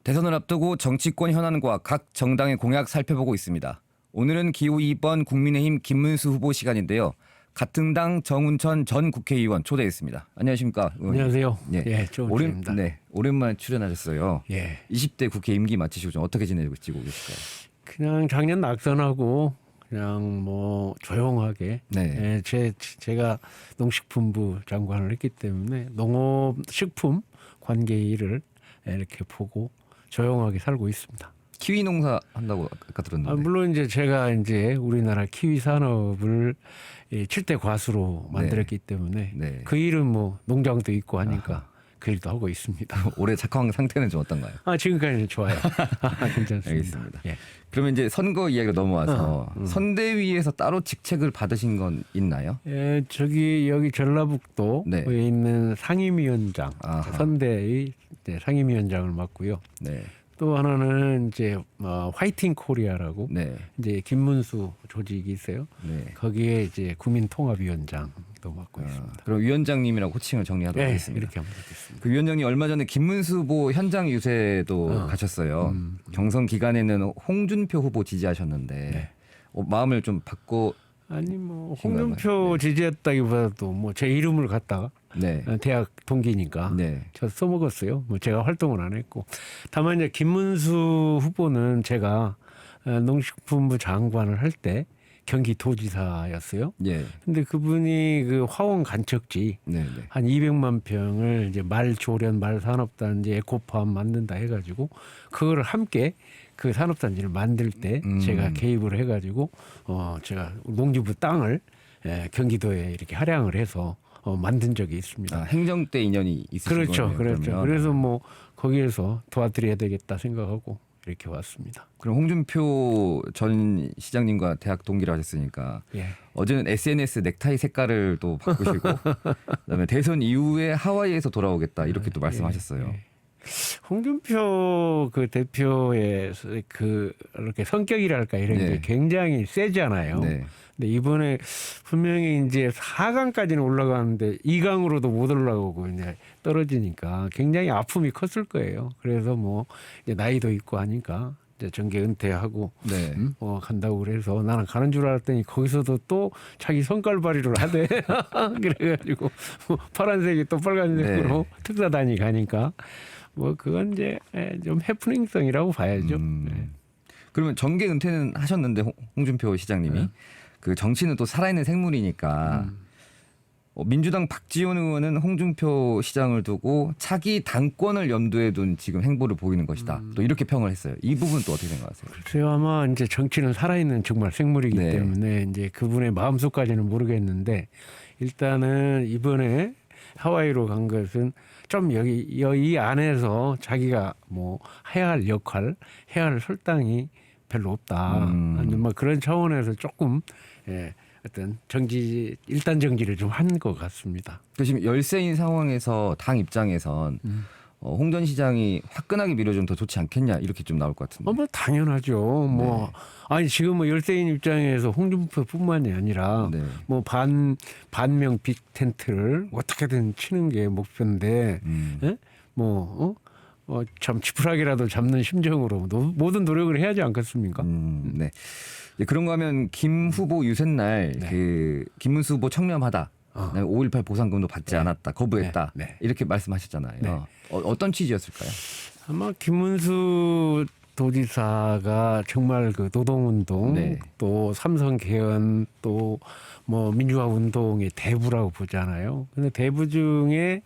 대선을 앞두고 정치권 현안과 각 정당의 공약 살펴보고 있습니다. 오늘은 기호 2번 국민의힘 김문수 후보 시간인데요. 같은 당 정운천 전 국회의원 초대했습니다. 안녕하십니까? 의원님. 안녕하세요. 예, 예, 조은천입니다. 오랜만에 출연하셨어요. 예, 20대 국회 임기 마치시고 좀 어떻게 지내고 계실까요? 그냥 작년 낙선하고 그냥 뭐 조용하게. 네. 예, 제가 농식품부 장관을 했기 때문에 농업식품 관계 일을 이렇게 보고 조용하게 살고 있습니다. 키위 농사 한다고 아까 들었는데. 물론 이제 제가 이제 우리나라 키위 산업을 7대 과수로 만들었기 때문에 네. 그 일은 뭐 농장도 있고 하니까 그 일도 하고 있습니다. 올해 작황 상태는 좀 어떤가요? 지금까지는 좋아요. 괜찮습니다. 알겠습니다. 예. 그러면 이제 선거 이야기로 넘어와서 선대위에서 따로 직책을 받으신 건 있나요? 예, 여기 전라북도에 네. 있는 상임위원장, 아하. 선대의 상임위원장을 맡고요. 네. 또 하나는 이제 화이팅 코리아라고 네. 이제 김문수 조직이 있어요. 네. 거기에 이제 국민통합위원장도 맡고 있습니다. 그럼 위원장님이라고 호칭을 정리하도록 네, 하겠습니다. 이렇게 하면 되겠습니다. 그 위원장님 얼마 전에 김문수 후보 현장 유세도 가셨어요. 경선 기간에는 홍준표 후보 지지하셨는데 네. 마음을 좀 바꿔. 아니 뭐 신기하네요. 홍준표 지지했다기보다도 뭐 제 이름을 갖다가 네. 대학 동기니까 네. 저 써먹었어요. 뭐 제가 활동은 안 했고. 다만 이제 김문수 후보는 제가 농식품부 장관을 할 때 경기도지사였어요. 예. 근데 그분이 그 화원 간척지 네. 네. 한 200만 평을 이제 말조련 말산업단지 에코팜 만든다 해가지고 그거를 함께 그 산업단지를 만들 때 제가 개입을 해가지고 제가 농지부 땅을 경기도에 이렇게 할양을 해서 만든 적이 있습니다. 행정 때 인연이 있으신 그렇죠, 거네요. 그렇죠. 그러면. 그래서 뭐 거기에서 도와드려야 되겠다 생각하고 이렇게 왔습니다. 그럼 홍준표 전 시장님과 대학 동기를 하셨으니까 예. 어제는 SNS 넥타이 색깔을 또 바꾸시고 그다음에 대선 이후에 하와이에서 돌아오겠다 이렇게 또 말씀하셨어요. 예. 홍준표 그 대표의 그 이렇게 성격이랄까 이런 네. 게 굉장히 세잖아요. 네. 근데 이번에 분명히 이제 4강까지는 올라가는데 2강으로도 못 올라가고 이제 떨어지니까 굉장히 아픔이 컸을 거예요. 그래서 뭐 이제 나이도 있고 하니까 이제 정계 은퇴하고 네. 간다고 그래서 나는 가는 줄 알았더니 거기서도 또 자기 성깔발이를 하대. 그래가지고 뭐 파란색이 또 빨간색으로 네. 특사단이 가니까 뭐 그건 이제 좀 해프닝성이라고 봐야죠. 네. 그러면 정계 은퇴는 하셨는데 홍준표 시장님이 그 정치는 또 살아있는 생물이니까 민주당 박지원 의원은 홍준표 시장을 두고 차기 당권을 염두에 둔 지금 행보를 보이는 것이다. 또 이렇게 평을 했어요. 이 부분 또 어떻게 생각하세요? 글쎄요, 아마 이제 정치는 살아있는 정말 생물이기 네. 때문에 이제 그분의 마음속까지는 모르겠는데 일단은 이번에 하와이로 간 것은 좀 이 안에서 자기가 뭐 해야 할 역할, 해야 할 설당이 별로 없다. 뭐 그런 차원에서 조금 어떤 일단 정지를 좀 한 것 같습니다. 지금 열세인 상황에서 당 입장에선 홍 전 시장이 화끈하게 밀어주면 더 좋지 않겠냐 이렇게 좀 나올 것 같은데. 뭐 당연하죠. 뭐 아니 지금 뭐 열세인 입장에서 홍준표뿐만이 아니라 네. 뭐 반명 빅 텐트를 어떻게든 치는 게 목표인데, 예? 참 지푸라기라도 잡는 심정으로 모든 노력을 해야지 않겠습니까? 네. 그런 거 하면 김 후보 유세날 네. 그 김문수 후보 청렴하다. 5.18 보상금도 받지 않았다. 거부했다. 네. 네. 이렇게 말씀하셨잖아요. 네. 어떤 취지였을까요? 아마 김문수 도지사가 정말 그 노동운동 네. 또 삼성 개헌 또 뭐 민주화 운동의 대부라고 보잖아요. 근데 대부 중에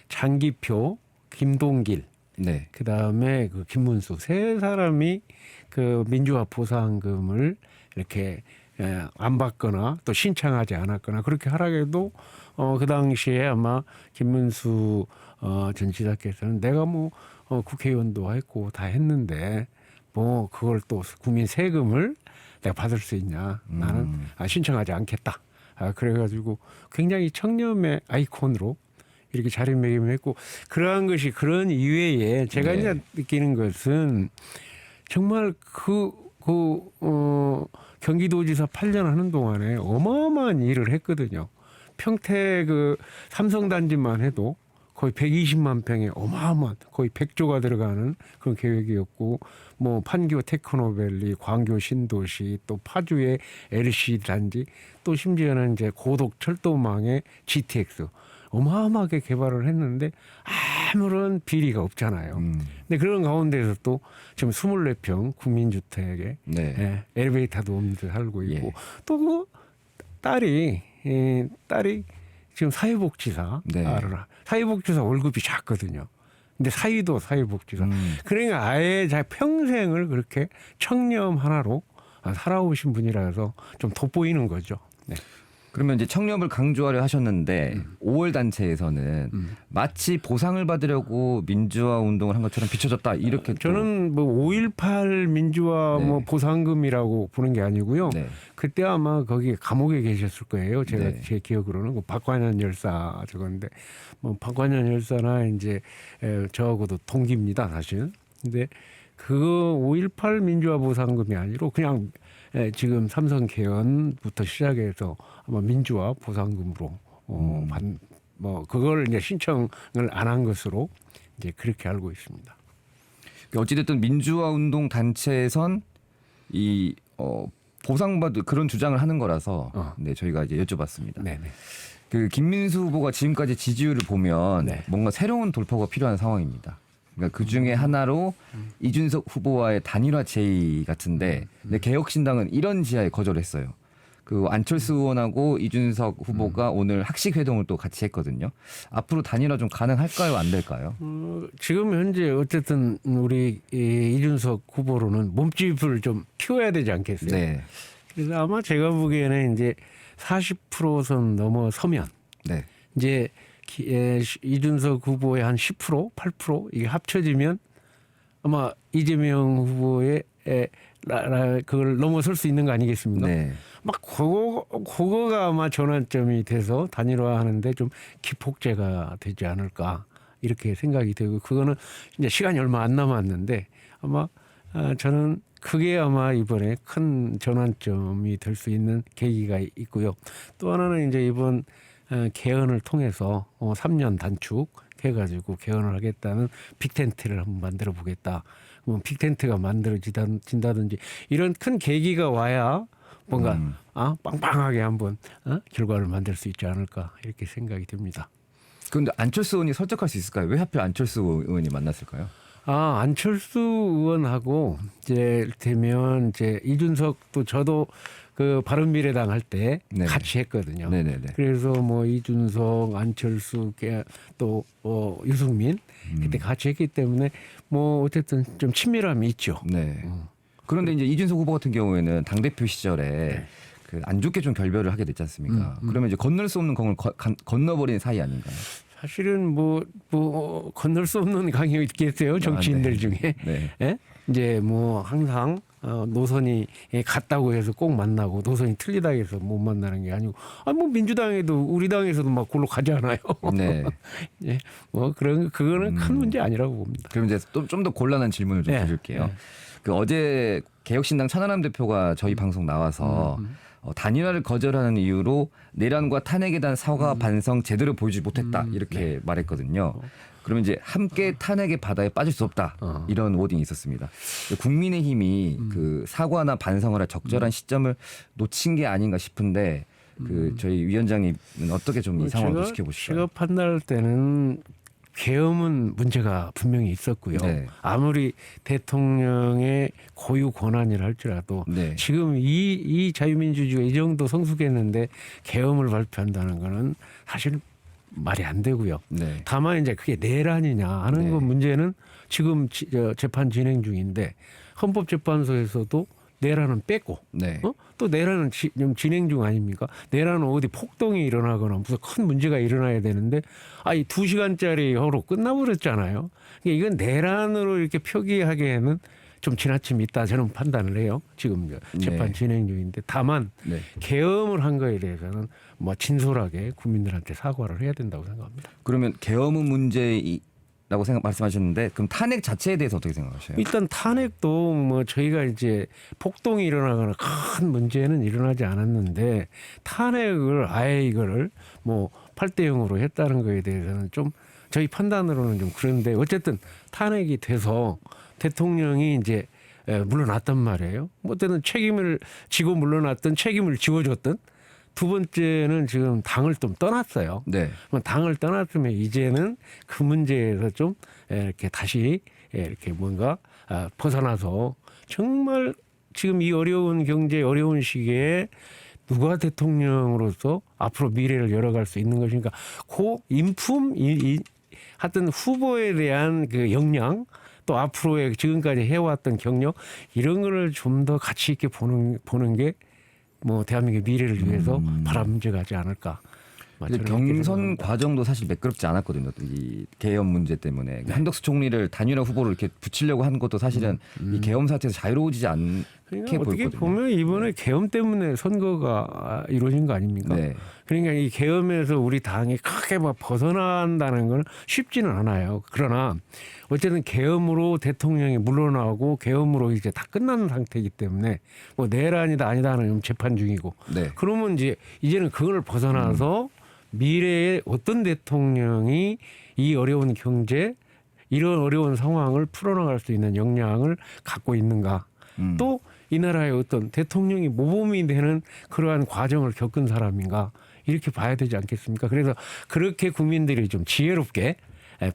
장기표, 김동길, 네. 그 다음에 그 김문수 세 사람이 그 민주화 보상금을 이렇게 안 받거나 또 신청하지 않았거나 그렇게 하라고 해도 그 당시에 아마 김문수 전 지사께서는 내가 뭐 국회의원도 했고 다 했는데 뭐 그걸 또 국민 세금을 내가 받을 수 있냐 나는 신청하지 않겠다. 그래가지고 굉장히 청렴의 아이콘으로 이렇게 자리매김했고 그러한 것이 그런 이외에 제가 네. 이제 느끼는 것은 정말 경기도지사 8년 하는 동안에 어마어마한 일을 했거든요. 평택 그 삼성단지만 해도 거의 120만 평의 어마어마한 거의 100조가 들어가는 그런 계획이었고 뭐 판교 테크노밸리, 광교 신도시, 또 파주의 LC 단지, 또 심지어는 이제 고속 철도망의 GTX 어마어마하게 개발을 했는데 아무런 비리가 없잖아요. 근데 그런 가운데서 또 지금 24평 국민주택에 네. 예, 엘리베이터도 없는 데 살고 있고 예. 또 그 딸이 지금 사회복지사 네. 사회복지사 월급이 작거든요. 근데 사위도 사회복지사. 그러니까 아예 자 평생을 그렇게 청렴 하나로 살아오신 분이라서 좀 돋보이는 거죠. 네. 그러면 이제 청렴을 강조하려 하셨는데 5월 단체에서는 마치 보상을 받으려고 민주화 운동을 한 것처럼 비춰졌다 이렇게 또- 저는 뭐 5.18 민주화 네. 뭐 보상금이라고 보는 게 아니고요. 네. 그때 그때 아마 거기 감옥에 계셨을 거예요. 제가 네. 제 기억으로는 그 박관현 열사 저건데 뭐 박관현 열사나 이제 저하고도 동기입니다, 사실. 근데 그 5.18 민주화 보상금이 아니고 그냥 지금 삼성 개헌부터 시작해서 아마 민주화 보상금으로 뭐 그걸 이제 신청을 안 한 것으로 이제 그렇게 알고 있습니다. 어찌됐든 민주화 운동 단체에선 이 보상받을 그런 주장을 하는 거라서 네, 저희가 이제 여쭤봤습니다. 네네. 그 김민수 후보가 지금까지 지지율을 보면 네. 뭔가 새로운 돌파가 필요한 상황입니다. 그러니까 그 중에 하나로 이준석 후보와의 단일화 제의 같은데 근데 개혁신당은 이런 지하에 거절했어요. 그 안철수 의원하고 이준석 후보가 오늘 학식 회동을 또 같이 했거든요. 앞으로 단일화 좀 가능할까요, 안 될까요? 지금 현재 어쨌든 우리 이준석 후보로는 몸집을 좀 키워야 되지 않겠어요? 네, 그래서 아마 제가 보기에는 이제 40%선 넘어서면 네, 이제 이준석 후보의 한 10%, 8% 이게 합쳐지면 아마 이재명 후보의 그걸 넘어설 수 있는 거 아니겠습니까? 네. 막 그거가 아마 전환점이 돼서 단일화하는데 좀 기폭제가 되지 않을까 이렇게 생각이 되고 그거는 이제 시간이 얼마 안 남았는데 아마 저는 그게 아마 이번에 큰 전환점이 될 수 있는 계기가 있고요. 또 하나는 이제 이번 개헌을 통해서 3년 단축해가지고 개헌을 하겠다는 빅텐트를 한번 만들어 보겠다. 그럼 빅텐트가 만들어진다든지 이런 큰 계기가 와야 뭔가 빵빵하게 한번 결과를 만들 수 있지 않을까 이렇게 생각이 듭니다. 그런데 안철수 의원이 설득할 수 있을까요? 왜 하필 안철수 의원이 만났을까요? 안철수 의원하고 이제 되면 이제 이준석도 저도 그 바른미래당 할 때 네. 같이 했거든요. 네네네. 그래서 뭐 이준석, 안철수 또 유승민 그때 같이 했기 때문에 뭐 어쨌든 좀 친밀함이 있죠. 네. 그런데 이제 이준석 후보 같은 경우에는 당 대표 시절에 그 안 좋게 좀 결별을 하게 됐지 않습니까? 그러면 이제 건널 수 없는 강을 건너버린 사이 아닌가요? 사실은 뭐 건널 수 없는 강이 있겠어요 정치인들 네. 중에. 네. 예? 이제 뭐 항상 노선이 같다고 해서 꼭 만나고 노선이 틀리다 해서 못 만나는 게 아니고 뭐 민주당에도 우리 당에서도 막 골로 가잖아요. 네. 예, 뭐 그거는 큰 문제 아니라고 봅니다. 그럼 이제 좀 더 곤란한 질문을 좀 네. 드릴게요. 네. 그 어제 개혁신당 천하람 대표가 저희 방송 나와서 단일화를 거절하는 이유로 내란과 탄핵에 대한 사과 반성 제대로 보여주지 못했다 이렇게 말했거든요. 그러면 이제 함께 탄핵의 바다에 빠질 수 없다 이런 워딩이 있었습니다. 국민의힘이 그 사과나 반성을 할 적절한 시점을 놓친 게 아닌가 싶은데 그 저희 위원장님은 어떻게 좀 이 상황을 지켜보실까요? 제가 판단할 때는 계엄은 문제가 분명히 있었고요. 네. 아무리 대통령의 고유 권한이라 할지라도 네. 지금 이 자유민주주의가 이 정도 성숙했는데 계엄을 발표한다는 거는 사실 말이 안 되고요. 네. 다만 이제 그게 내란이냐 하는 네. 건 문제는 지금 재판 진행 중인데 헌법재판소에서도 내란은 뺐고 네. 또 내란은 지금 진행 중 아닙니까? 내란은 어디 폭동이 일어나거나 무슨 큰 문제가 일어나야 되는데 이 2시간짜리 허로 끝나버렸잖아요. 그러니까 이건 내란으로 이렇게 표기하기에는 좀 지나침이 있다 저는 판단을 해요. 지금 재판 네. 진행 중인데 다만 네. 계엄을 한 거에 대해서는 뭐 진솔하게 국민들한테 사과를 해야 된다고 생각합니다. 그러면 계엄은 문제라고 말씀하셨는데 그럼 탄핵 자체에 대해서 어떻게 생각하세요? 일단 탄핵도 뭐 저희가 이제 폭동이 일어나거나 큰 문제는 일어나지 않았는데 탄핵을 아예 이거를 뭐 8대 0으로 했다는 거에 대해서는 좀 저희 판단으로는 좀 그런데 어쨌든 탄핵이 돼서 대통령이 이제 물러났단 말이에요. 뭐 어쨌든 책임을 지고 물러났던 책임을 지워줬던 두 번째는 지금 당을 좀 떠났어요. 네. 그럼 당을 떠났으면 이제는 그 문제에서 좀 이렇게 다시 이렇게 뭔가 벗어나서 정말 지금 이 어려운 경제 어려운 시기에 누가 대통령으로서 앞으로 미래를 열어갈 수 있는 것인가. 그 인품, 하여튼 후보에 대한 그 역량 또 앞으로의 지금까지 해왔던 경력 이런 거를 좀 더 가치 있게 보는 게 뭐 대한민국의 미래를 위해서 바람직하지 않을까. 근데 경선 과정도 사실 매끄럽지 않았거든요. 이 계엄 문제 때문에 한덕수 총리를 단일화 후보로 이렇게 붙이려고 한 것도 사실은 이 계엄 사태에서 자유로워지지 않게 그러니까 어떻게 보였거든요. 보면 이번에 계엄 때문에 선거가 이루어진 거 아닙니까? 네. 그러니까 이 계엄에서 우리 당이 크게 막 벗어난다는 건 쉽지는 않아요. 그러나 어쨌든 계엄으로 대통령이 물러나고 계엄으로 이제 다 끝나는 상태이기 때문에 뭐 내란이다 아니다는 재판 중이고 네. 그러면 이제는 그걸 벗어나서 미래에 어떤 대통령이 이 어려운 경제 이런 어려운 상황을 풀어나갈 수 있는 역량을 갖고 있는가. 또 이 나라의 어떤 대통령이 모범이 되는 그러한 과정을 겪은 사람인가 이렇게 봐야 되지 않겠습니까? 그래서 그렇게 국민들이 좀 지혜롭게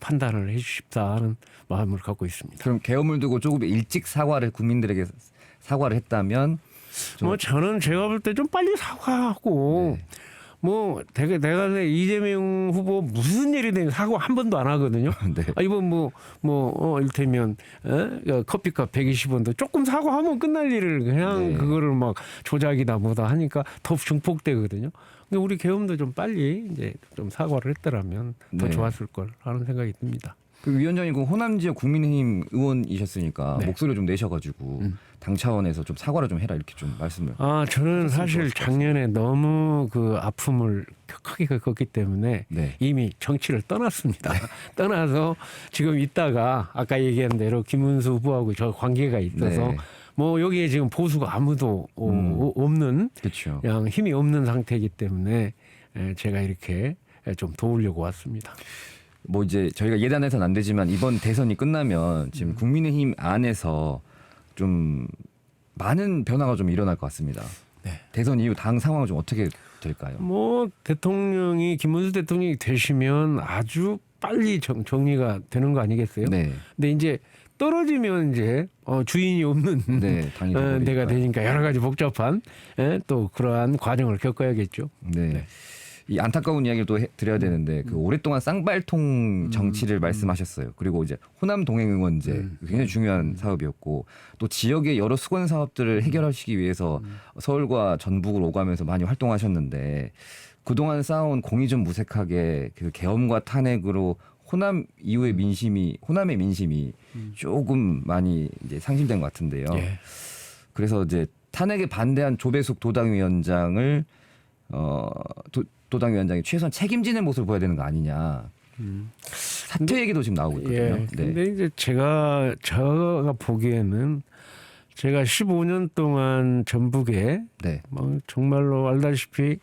판단을 해 주십사는 마음을 갖고 있습니다. 그럼 계엄을 두고 조금 일찍 국민들에게 사과를 했다면 뭐 저는 제가 볼 때 좀 빨리 사과하고 뭐 내가 이재명 후보 무슨 일이 되면 사과 한 번도 안 하거든요. 네. 이번 일테면 커피값 120원도 조금 사과하면 끝날 일을 그냥 그거를 막 조작이다 뭐다 하니까 더 증폭되거든요. 근데 우리 계엄도 좀 빨리 이제 좀 사과를 했더라면 더 좋았을 걸 하는 생각이 듭니다. 그 위원장님 그 호남 지역 국민의힘 의원이셨으니까 목소리를 좀 내셔가지고 당 차원에서 좀 사과를 좀 해라 이렇게 좀 말씀을. 저는 사실 작년에 너무 그 아픔을 크게 겪었기 때문에 이미 정치를 떠났습니다. 떠나서 지금 있다가 아까 얘기한 대로 김문수 후보하고 저 관계가 있어서 뭐 여기에 지금 보수가 아무도 없는 그렇죠. 그냥 힘이 없는 상태이기 때문에 제가 이렇게 좀 도우려고 왔습니다. 뭐 이제 저희가 예단해서는 안 되지만 이번 대선이 끝나면 지금 국민의힘 안에서 좀 많은 변화가 좀 일어날 것 같습니다. 대선 이후 당 상황은 좀 어떻게 될까요? 뭐 대통령이 김문수 대통령이 되시면 아주 빨리 정리가 되는 거 아니겠어요? 네. 근데 이제 떨어지면 이제 주인이 없는 당이 데가 되니까 여러 가지 복잡한 또 그러한 과정을 겪어야겠죠. 네. 이 안타까운 이야기를 또 드려야 되는데 그 오랫동안 쌍발통 정치를 말씀하셨어요. 그리고 이제 호남 동행응원제 굉장히 중요한 사업이었고 또 지역의 여러 수건 사업들을 해결하시기 위해서 서울과 전북을 오가면서 많이 활동하셨는데 그동안 쌓아온 공이 좀 무색하게 그 계엄과 탄핵으로 호남 이후의 호남의 민심이 조금 많이 이제 상실된 것 같은데요. 그래서 이제 탄핵에 반대한 조배숙 도당위원장을 도당위원장이 최소한 책임지는 모습을 보여야 되는 거 아니냐. 사퇴 얘기도 지금 나오고 있거든요. 근데 이제 제가 보기에는 제가 15년 동안 전북에 뭐 정말로 알다시피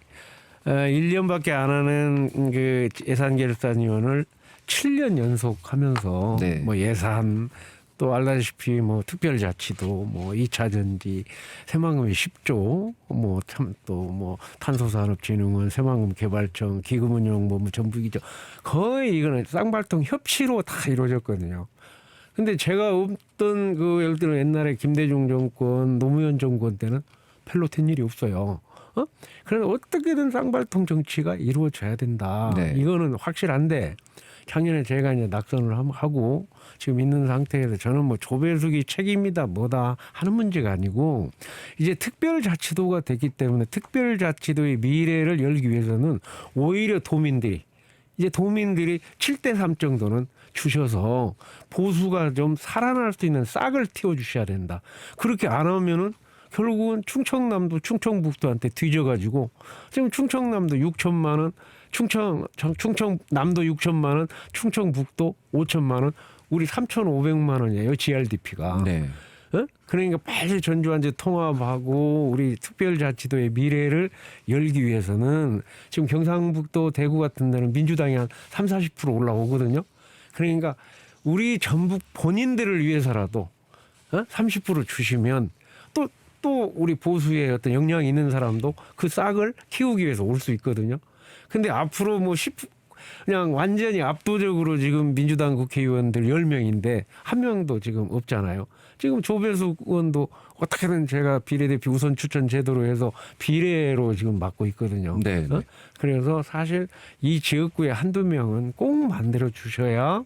1년밖에 안 하는 그 예산결산위원을 7년 연속 하면서 뭐 예산 또 알다시피 뭐 특별자치도 뭐 2차 전지 새만금이 10조 뭐 참 또 뭐 탄소산업진흥원 새만금 개발청 기금운용본부 전북이죠. 거의 이거는 쌍발통 협치로 다 이루어졌거든요. 근데 제가 없던 그 예를 들어 옛날에 김대중 정권 노무현 정권 때는 별로 된 일이 없어요. 그래서 어떻게든 쌍발통 정치가 이루어져야 된다. 이거는 확실한데 작년에 제가 이제 낙선을 하고 지금 있는 상태에서 저는 뭐 조배숙이 책임이다 뭐다 하는 문제가 아니고 이제 특별자치도가 됐기 때문에 특별자치도의 미래를 열기 위해서는 오히려 도민들이 7대 3 정도는 주셔서 보수가 좀 살아날 수 있는 싹을 틔워주셔야 된다. 그렇게 안 하면은 결국은 충청남도 충청북도한테 뒤져가지고 지금 충청남도 6천만 원, 충청남도 6천만 원, 충청북도 5천만 원, 우리 3,500만 원이에요 GRDP가. 그러니까 빨리 전주완제 통합하고 우리 특별자치도의 미래를 열기 위해서는 지금 경상북도 대구 같은 데는 민주당이 한 30-40% 올라오거든요. 그러니까 우리 전북 본인들을 위해서라도 30% 주시면 또 우리 보수의 어떤 역량이 있는 사람도 그 싹을 키우기 위해서 올 수 있거든요. 근데 앞으로 뭐 그냥 완전히 압도적으로 지금 민주당 국회의원들 10명인데 한 명도 지금 없잖아요. 지금 조배수 의원도 어떻게든 제가 비례대표 우선 추천 제도로 해서 비례로 지금 맡고 있거든요. 네. 그래서 사실 이 지역구에 한두 명은 꼭 만들어 주셔야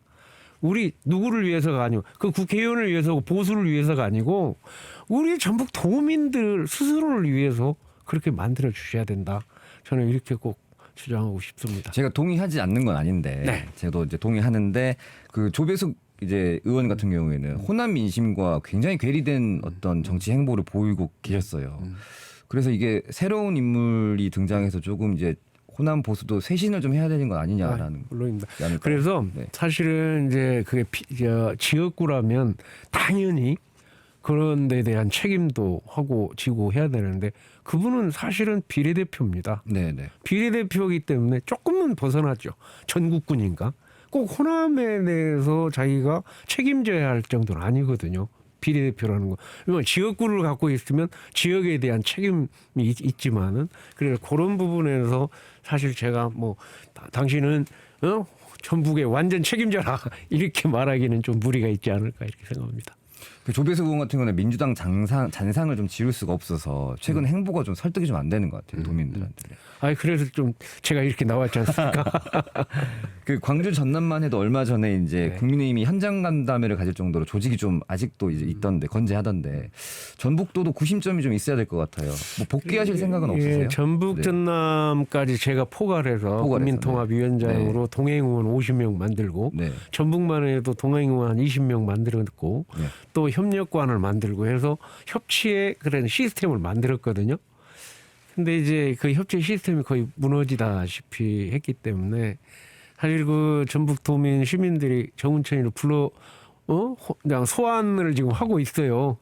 우리 누구를 위해서가 아니고 그 국회의원을 위해서고 보수를 위해서가 아니고 우리 전북 도민들 스스로를 위해서 그렇게 만들어 주셔야 된다. 저는 이렇게 꼭 주장하고 싶습니다. 제가 동의하지 않는 건 아닌데, 네. 저도 이제 동의하는데 그 조배숙 이제 의원 같은 경우에는 호남 민심과 굉장히 괴리된 어떤 정치 행보를 보이고 계셨어요. 그래서 이게 새로운 인물이 등장해서 조금 이제 호남 보수도 쇄신을 좀 해야 되는 건 아니냐라는. 물론입니다. 아닐까요? 그래서 네. 사실은 이제 그게 지역구라면 당연히 그런 데 대한 책임도 하고 지고 해야 되는데 그분은 사실은 비례대표입니다. 네네. 비례대표이기 때문에 조금은 벗어났죠. 전국군인가? 꼭 호남에 대해서 자기가 책임져야 할 정도는 아니거든요. 비례대표라는 거. 이건 지역구를 갖고 있으면 지역에 대한 책임이 있지만은 그래서 그런 부분에서 사실 제가 뭐 당신은 전북에 완전 책임져라 이렇게 말하기는 좀 무리가 있지 않을까 이렇게 생각합니다. 그 조배수 의원 같은 경우는 민주당 잔상을 좀 지울 수가 없어서 최근 행보가 좀 설득이 좀 안 되는 것 같아요. 도민들한테. 그래서 좀 제가 이렇게 나왔지 않습니까? 그 광주 전남만 해도 얼마 전에 이제 네. 국민의힘이 현장 간담회를 가질 정도로 조직이 좀 아직도 이제 있던데 건재하던데 전북도도 구심점이 좀 있어야 될 것 같아요. 뭐 복귀하실 생각은 없으세요? 전북 네. 전남까지 제가 포괄해서 국민통합위원장으로 네. 동행의원 50명 만들고 네. 전북만 해도 동행의원 한 20명 만들었고 네. 또 협력관을 만들고 해서 협치의 그런 시스템을 만들었거든요. 근데 이제 그 협치 시스템이 거의 무너지다시피 했기 때문에 사실 그 전북 도민 시민들이 정운천이를 그냥 소환을 지금 하고 있어요.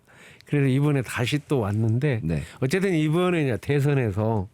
그래서 이번에 다시 또 왔는데 네. 어쨌든 이번에 이제 대선에서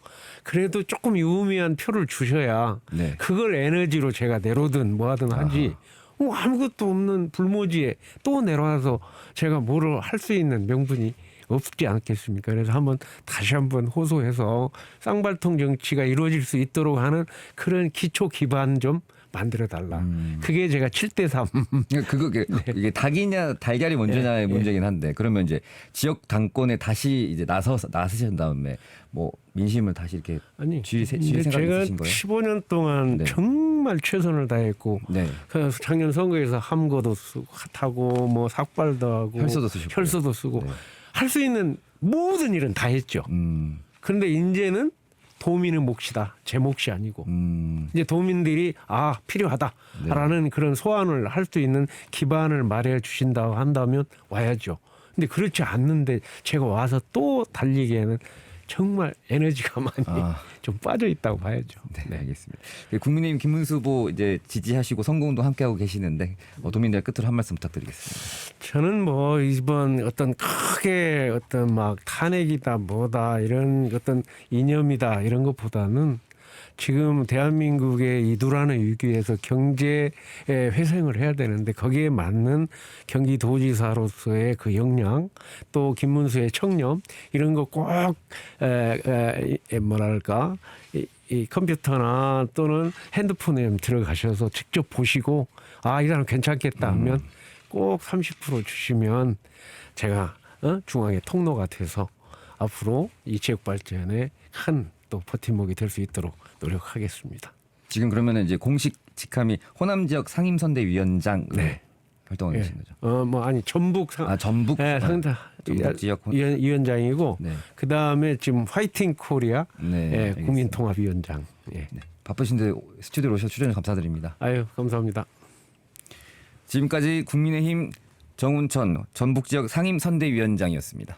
그래도 조금 유의미한 표를 주셔야 네. 그걸 에너지로 제가 내로든 뭐하든 하지 아무것도 없는 불모지에 또 내려와서 제가 뭐를 할 수 있는 명분이 없지 않겠습니까? 그래서 다시 한번 호소해서 쌍발통 정치가 이루어질 수 있도록 하는 그런 기초 기반 좀 만들어 달라. 그게 제가 7대3. 이게 닭이냐 달걀이 먼저냐의 문제긴 한데 그러면 이제 지역 당권에 다시 이제 나서신 다음에 뭐 민심을 다시 이렇게 쥐 생각이 제가 있으신 거예요? 15년 동안 네. 정말 최선을 다했고 네. 그래서 작년 선거에서 함거도 쓰고 핫하고 뭐 삭발도 하고 혈서도 쓰시고 혈서도 쓰고 네. 할 수 있는 모든 일은 다 했죠. 그런데 이제는 도민의 몫이다. 제 몫이 아니고. 이제 도민들이 필요하다라는 네. 그런 소환을 할 수 있는 기반을 마련해 주신다고 한다면 와야죠. 근데 그렇지 않는데 제가 와서 또 달리기에는 정말 에너지가 많이 좀 빠져 있다고 봐야죠. 네, 알겠습니다. 국민의힘 김문수 후보 이제 지지하시고 선거운동 함께하고 계시는데 도민들 끝으로 한 말씀 부탁드리겠습니다. 저는 뭐 이번 어떤 크게 어떤 막 탄핵이다 뭐다 이런 어떤 이념이다 이런 것보다는 지금 대한민국의 이 누라는 위기에서 경제 회생을 해야 되는데 거기에 맞는 경기도지사로서의 그 역량 또 김문수의 청렴 이런 거 꼭 뭐랄까 이 컴퓨터나 또는 핸드폰에 들어가셔서 직접 보시고 이 사람 괜찮겠다 하면 꼭 30% 주시면 제가 중앙의 통로가 돼서 앞으로 이 지역 발전에 큰 또 버팀목이 될 수 있도록 노력하겠습니다. 지금 그러면 이제 공식 직함이 호남 지역 상임선대위원장 활동하고 계신 거죠? 전북 전북 전북 지역 위원장이고 네. 그 다음에 지금 화이팅 코리아 네, 국민통합위원장. 네. 바쁘신데 스튜디오로 오셔서 출연 감사드립니다. 감사합니다. 지금까지 국민의힘 정운천 전북 지역 상임선대위원장이었습니다.